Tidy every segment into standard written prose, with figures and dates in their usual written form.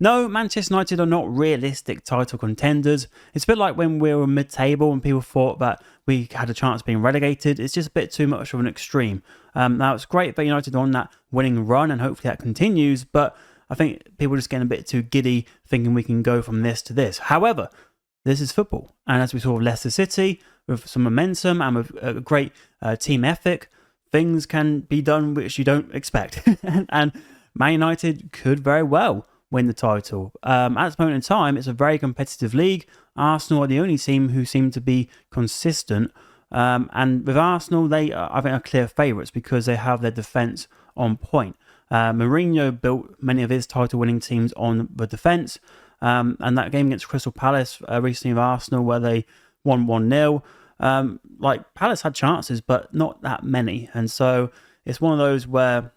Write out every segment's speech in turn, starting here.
No, Manchester United are not realistic title contenders. It's a bit like when we were mid-table and people thought that we had a chance of being relegated. It's just a bit too much of an extreme. Now, it's great that United are on that winning run and hopefully that continues, but I think people are just getting a bit too giddy thinking we can go from this to this. However, this is football. And as we saw with Leicester City, with some momentum and with a great team ethic, things can be done which you don't expect. And Man United could very well win the title. At this moment in time, it's a very competitive league. Arsenal are the only team who seem to be consistent. And with Arsenal, they I think are clear favourites because they have their defence on point. Mourinho built many of his title-winning teams on the defence. And that game against Crystal Palace recently of Arsenal where they won 1-0. Palace had chances, but not that many. And so it's one of those where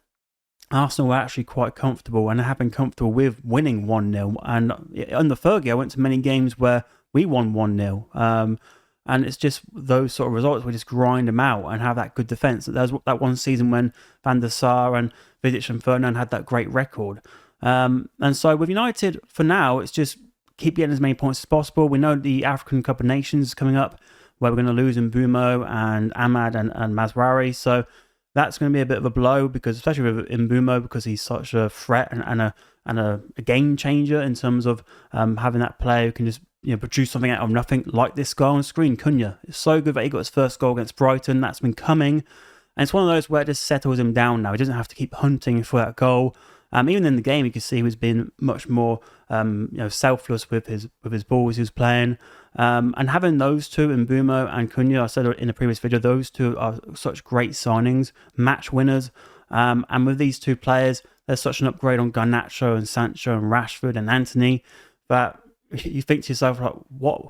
Arsenal were actually quite comfortable and have been comfortable with winning 1-0. And under Fergie, I went to many games where we won 1-0. And it's just those sort of results where we just grind them out and have that good defence. There's that one season when Van der Sar and Vidic and Ferdinand had that great record. And so with United, for now, it's just keep getting as many points as possible. We know the African Cup of Nations is coming up where we're going to lose Mbumo and Ahmad and Mazraoui. So that's going to be a bit of a blow because, especially with Mbumo, because he's such a threat and a game changer in terms of having that player who can just produce something out of nothing, like this goal on screen. Cunha, it's so good that he got his first goal against Brighton. That's been coming, and it's one of those where it just settles him down now. He doesn't have to keep hunting for that goal. Even in the game, you could see he was being much more selfless with his balls he was playing. And having those two, Mbumo and Cunha, I said in a previous video, those two are such great signings, match winners. And with these two players, there's such an upgrade on Garnacho and Sancho and Rashford and Anthony that you think to yourself, like,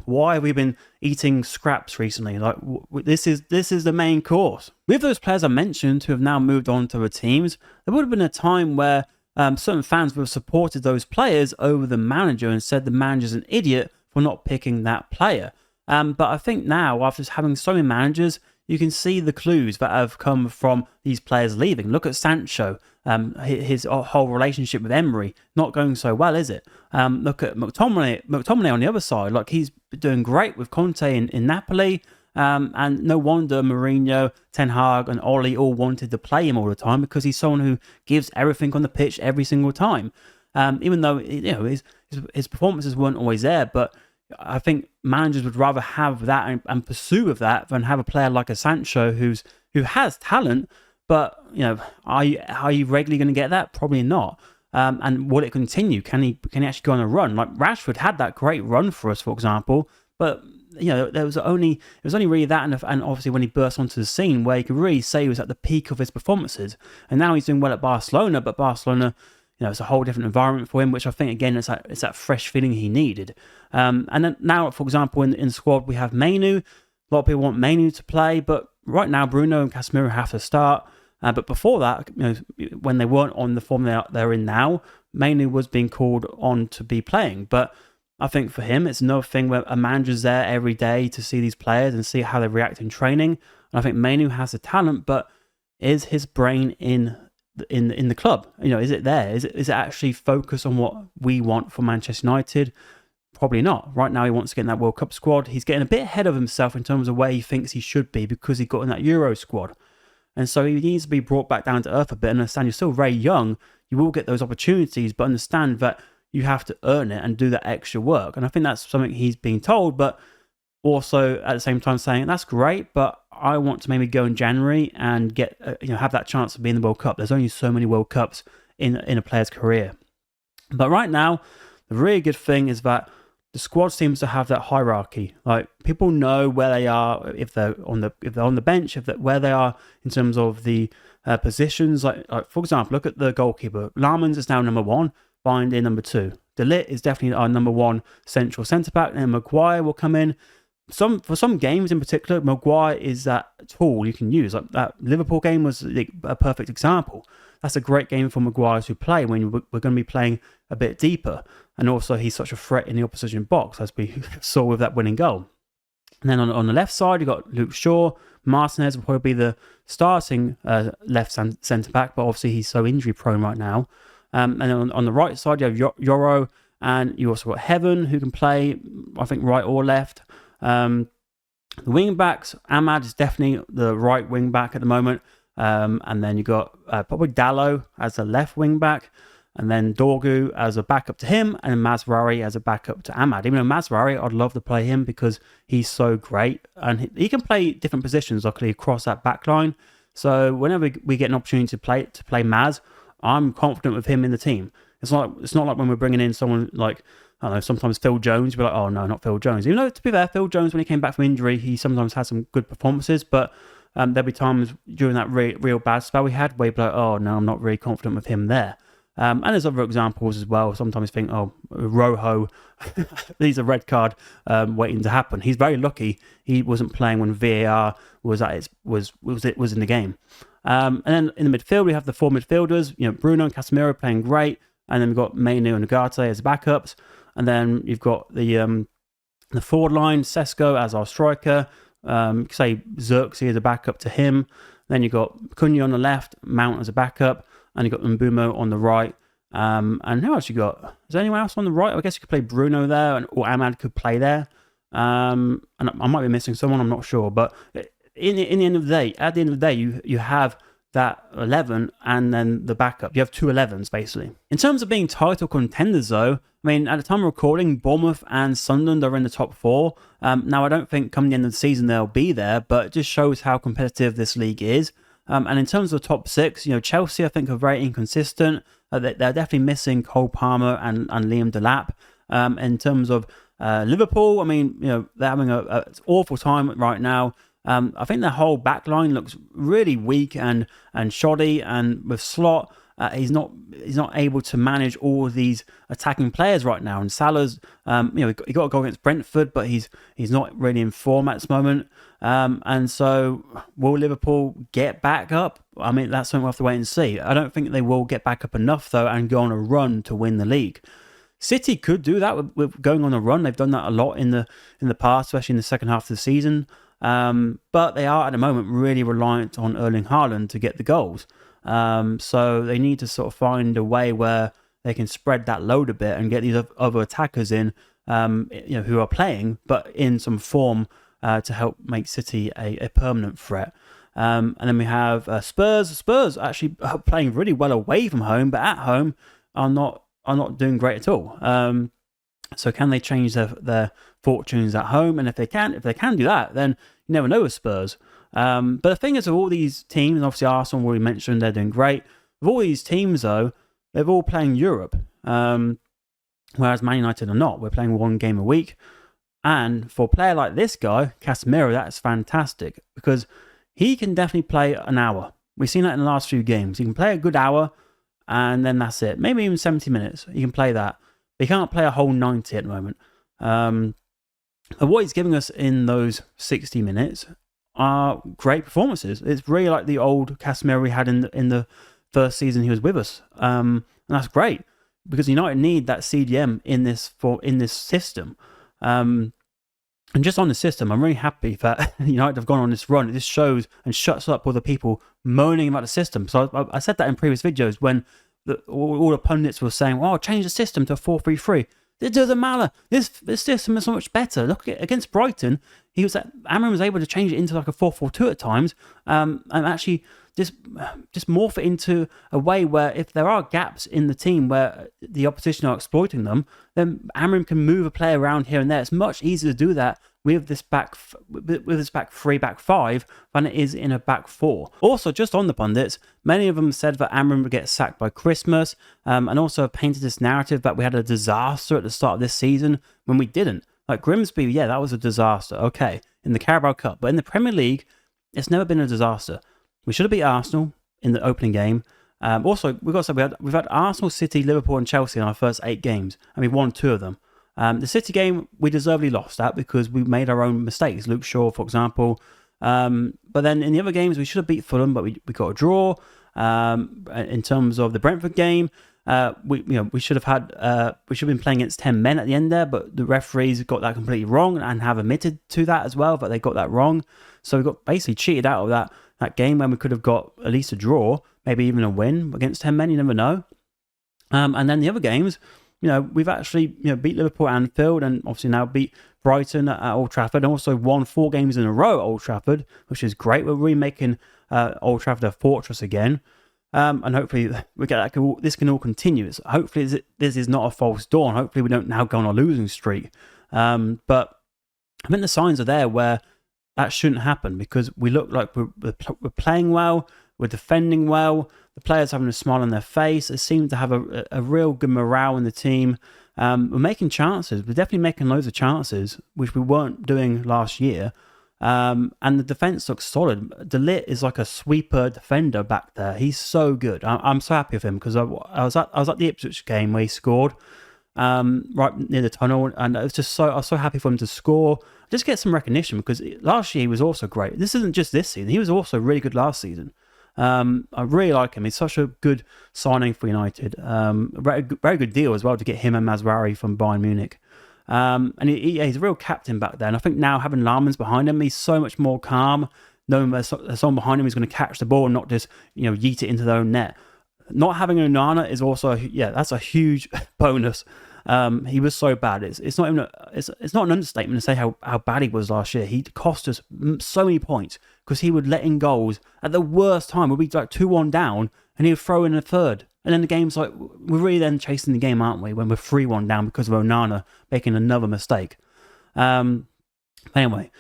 why have we been eating scraps recently? Like, this is the main course. With those players I mentioned who have now moved on to other teams, there would have been a time where certain fans would have supported those players over the manager and said the manager's an idiot for not picking that player. But I think now, after having so many managers, you can see the clues that have come from these players leaving. Look at Sancho, his whole relationship with Emery, not going so well, is it? Look at McTominay on the other side. Like, he's doing great with Conte in Napoli. And no wonder Mourinho, Ten Hag and Oli all wanted to play him all the time because he's someone who gives everything on the pitch every single time. Even though his performances weren't always there, but I think managers would rather have that and pursue with that than have a player like a Sancho who has talent, but are you regularly going to get that? Probably not. And will it continue? Can he actually go on a run? Like Rashford had that great run for us, for example, but it was only really that, and obviously when he burst onto the scene where you could really say he was at the peak of his performances. And now he's doing well at Barcelona, but Barcelona, it's a whole different environment for him, which I think again it's that fresh feeling he needed. And then now, for example, in the squad we have Mainu. A lot of people want Mainu to play, but right now Bruno and Casemiro have to start. But before that, when they weren't on the form they're in now, Mainu was being called on to be playing. But I think for him, it's another thing where a manager's there every day to see these players and see how they react in training. And I think Mainu has the talent, but is his brain in the club? Is it there? Is it actually focused on what we want for Manchester United? Probably not. Right now, he wants to get in that World Cup squad. He's getting a bit ahead of himself in terms of where he thinks he should be because he got in that Euro squad. And so he needs to be brought back down to earth a bit and understand you're still very young. You will get those opportunities, but understand that you have to earn it and do that extra work. And I think that's something he's being told, but also at the same time saying, that's great, but I want to maybe go in January and get, have that chance to be in the World Cup. There's only so many World Cups in a player's career. But right now, the really good thing is that the squad seems to have that hierarchy. Like, people know where they are if they're on the bench, where they are in terms of the positions. Like for example, look at the goalkeeper. Lammens is now number 1. Bind in number 2. De Ligt is definitely our number 1 central centre back, and Maguire will come in. For some games in particular, Maguire is that tool you can use. Like that Liverpool game was a perfect example. That's a great game for Maguire to play when we're going to be playing a bit deeper, and also he's such a threat in the opposition box, as we saw with that winning goal. And then on the left side, you've got Luke Shaw. Martinez will probably be the starting left centre back, but obviously he's so injury prone right now. And then on the right side, you have Yoro, and you also got Heaven, who can play, I think, right or left. The wing backs, Ahmad is definitely the right wing back at the moment. And then you got probably Dallo as a left wing back, and then Dorgu as a backup to him, and Mazraoui as a backup to Ahmad. Even though Mazraoui, I'd love to play him because he's so great, and he can play different positions, luckily, across that back line. So whenever we get an opportunity to play Maz, I'm confident with him in the team. It's not like when we're bringing in someone like, I don't know, sometimes Phil Jones, you'll be like, oh no, not Phil Jones. Even though, to be fair, Phil Jones, when he came back from injury, he sometimes had some good performances, but there'll be times during that real bad spell we had where you'd be like, oh no, I'm not really confident with him there. And there's other examples as well. Sometimes you think, oh, Rojo, he's a red card waiting to happen. He's very lucky he wasn't playing when VAR was in the game. And then in the midfield, we have the 4 midfielders. Bruno and Casemiro playing great, and then we've got Mainu and Ugarte as backups. And then you've got the forward line, Sesko as our striker. Say Xerxes as a backup to him. Then you've got Cunha on the left, Mount as a backup, and you've got Mbumo on the right. And who else you got? Is there anyone else on the right? I guess you could play Bruno there, or Ahmad could play there. And I might be missing someone, I'm not sure. But at the end of the day, you have that 11 and then the backup. You have 2 11s, basically. In terms of being title contenders, though, I mean, at the time of recording, Bournemouth and Sunderland are in the top 4. Now, I don't think coming the end of the season they'll be there, but it just shows how competitive this league is. And in terms of the top 6, Chelsea, I think, are very inconsistent. They're definitely missing Cole Palmer and Liam Delap. In terms of Liverpool, I mean, they're having an awful time right now. I think their whole back line looks really weak and shoddy, and with Slot, he's not able to manage all of these attacking players right now. And Salah's, he got a goal against Brentford, but he's not really in form at this moment. And so, will Liverpool get back up? I mean, that's something we'll have to wait and see. I don't think they will get back up enough, though, and go on a run to win the league. City could do that with going on a run. They've done that a lot in the past, especially in the second half of the season. But they are at the moment really reliant on Erling Haaland to get the goals. So they need to sort of find a way where they can spread that load a bit and get these other attackers in, who are playing, but in some form to help make City a permanent threat. And then we have Spurs. Spurs actually are playing really well away from home, but at home are not doing great at all. So can they change their fortunes at home? And if they can do that, then you never know with Spurs. But the thing is, with all these teams, and obviously Arsenal, we mentioned, they're doing great. With all these teams, though, they're all playing Europe. Whereas Man United are not. We're playing 1 game a week. And for a player like this guy, Casemiro, that's fantastic because he can definitely play an hour. We've seen that in the last few games. He can play a good hour, and then that's it. Maybe even 70 minutes. He can play that. But he can't play a whole 90 at the moment. And what he's giving us in those 60 minutes are great performances. It's really like the old Casemiro we had in the first season he was with us. And that's great because United need that CDM in this system. And just on the system, I'm really happy that United have gone on this run. It just shows and shuts up all the people moaning about the system. So I said that in previous videos when all the pundits were saying, "Oh, change the system to a 4-3-3." It doesn't matter. This system is so much better. Look at against Brighton. Amram was able to change it into like a 4-4-2 at times, and actually just morph it into a way where if there are gaps in the team where the opposition are exploiting them, then Amram can move a player around here and there. It's much easier to do that with this back 3, back 5 than it is in a back 4. Also, just on the pundits, many of them said that Amram would get sacked by Christmas, and also painted this narrative that we had a disaster at the start of this season when we didn't. Like Grimsby, yeah, that was a disaster. Okay, in the Carabao Cup, but in the Premier League, it's never been a disaster. We should have beat Arsenal in the opening game. Also, we've got to say we've had Arsenal, City, Liverpool, and Chelsea in our first 8 games, and we've won 2 of them. The City game, we deservedly lost that because we made our own mistakes. Luke Shaw, for example. But then in the other games, we should have beat Fulham, but we got a draw. In terms of the Brentford game, we should have been playing against 10 men at the end there, but the referees got that completely wrong and have admitted to that as well, but they got that wrong. So we got basically cheated out of that game when we could have got at least a draw, maybe even a win against 10 men. You never know. And then the other games, we've actually beat Liverpool at Anfield, and obviously now beat Brighton at Old Trafford, and also won 4 games in a row at Old Trafford, which is great. We're remaking Old Trafford a fortress again. And hopefully we get that. This can all continue. Hopefully this is not a false dawn. Hopefully we don't now go on a losing streak. But I think the signs are there where that shouldn't happen, because we look like we're playing well, we're defending well, the players having a smile on their face. They seem to have a real good morale in the team. We're making chances. We're definitely making loads of chances, which we weren't doing last year. And the defense looks solid. De Ligt is like a sweeper defender back there. He's so good. I'm so happy with him, because I was at the Ipswich game where he scored right near the tunnel, and I was so happy for him to score. Just get some recognition, because last year he was also great. This isn't just this season. He was also really good last season. I really like him. He's such a good signing for United. Very good deal as well to get him and Mazraoui from Bayern Munich. And he's a real captain back there. And I think now having Lahrmann's behind him, he's so much more calm, knowing there's someone behind him who's going to catch the ball and not just yeet it into their own net. Not having Onana is also that's a huge bonus. He was so bad. It's not even it's not an understatement to say how bad he was last year. He cost us so many points because he would let in goals at the worst time. We'd be like 2-1 down, and he would throw in a third. And then the game's like, we're really then chasing the game, aren't we? When we're 3-1 down because of Onana making another mistake. Anyway,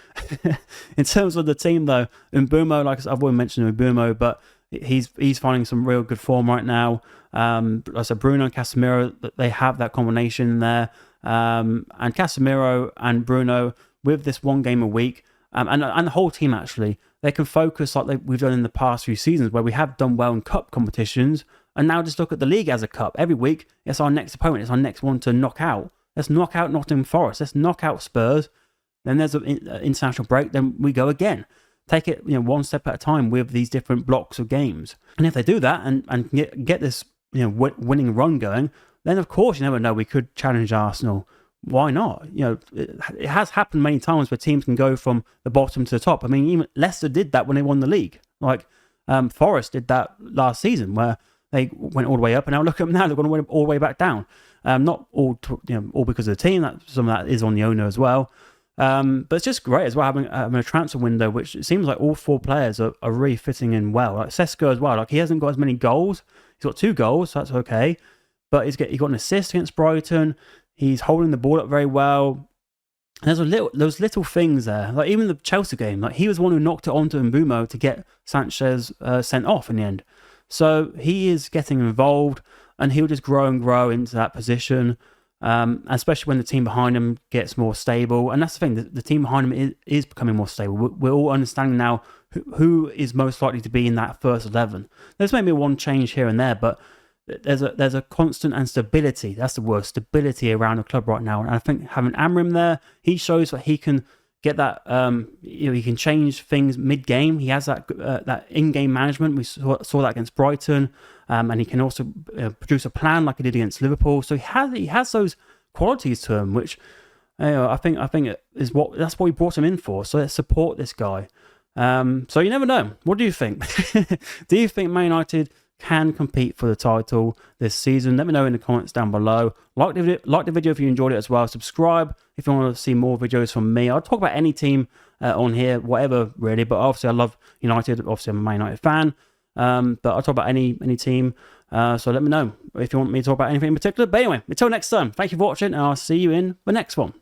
in terms of the team though, Mbeumo, like I've already mentioned Mbeumo, but he's finding some real good form right now. Like I said, Bruno and Casemiro, they have that combination there. And Casemiro and Bruno, with this one game a week, and the whole team actually, they can focus like we've done in the past few seasons, where we have done well in cup competitions, and now just look at the league as a cup. Every week, it's our next opponent, it's our next one to knock out. Let's knock out Nottingham Forest, let's knock out Spurs. Then there's an international break, then we go again. Take it one step at a time with these different blocks of games. And if they do that and get this winning run going, then of course you never know, we could challenge Arsenal. Why not? It has happened many times where teams can go from the bottom to the top. I mean, even Leicester did that when they won the league. Like Forest did that last season, where they went all the way up, and now look at them now, they're going to win all the way back down. Not all all because of the team. That some of that is on the owner as well. But it's just great as well having a transfer window, which it seems like all 4 players are really fitting in well. Like Sesko as well. Like he hasn't got as many goals. He's got 2 goals, so that's okay. But he got an assist against Brighton. He's holding the ball up very well. And there's those little things there. Like even the Chelsea game, like he was the one who knocked it onto Mbeumo to get Sanchez sent off in the end. So he is getting involved, and he'll just grow and grow into that position. Especially when the team behind him gets more stable. And that's the thing, the team behind him is becoming more stable. We're all understanding now who is most likely to be in that first 11. There's maybe one change here and there, but there's a constant and stability. That's the word, stability around the club right now. And I think having Amrim there, he shows that he can get that. He can change things mid-game. He has that in-game management. We saw that against Brighton, and he can also produce a plan like he did against Liverpool. So he has those qualities to him, which I think is that's what we brought him in for. So let's support this guy. So you never know. What do you think? Do you think Man United can compete for the title this season? Let me know in the comments down below. Like the video if you enjoyed it as well. Subscribe if you want to see more videos from me. I'll talk about any team on here, whatever really, but obviously I love United. Obviously I'm a Man United fan, but I'll talk about any team. So let me know if you want me to talk about anything in particular. But anyway, until next time, thank you for watching, and I'll see you in the next one.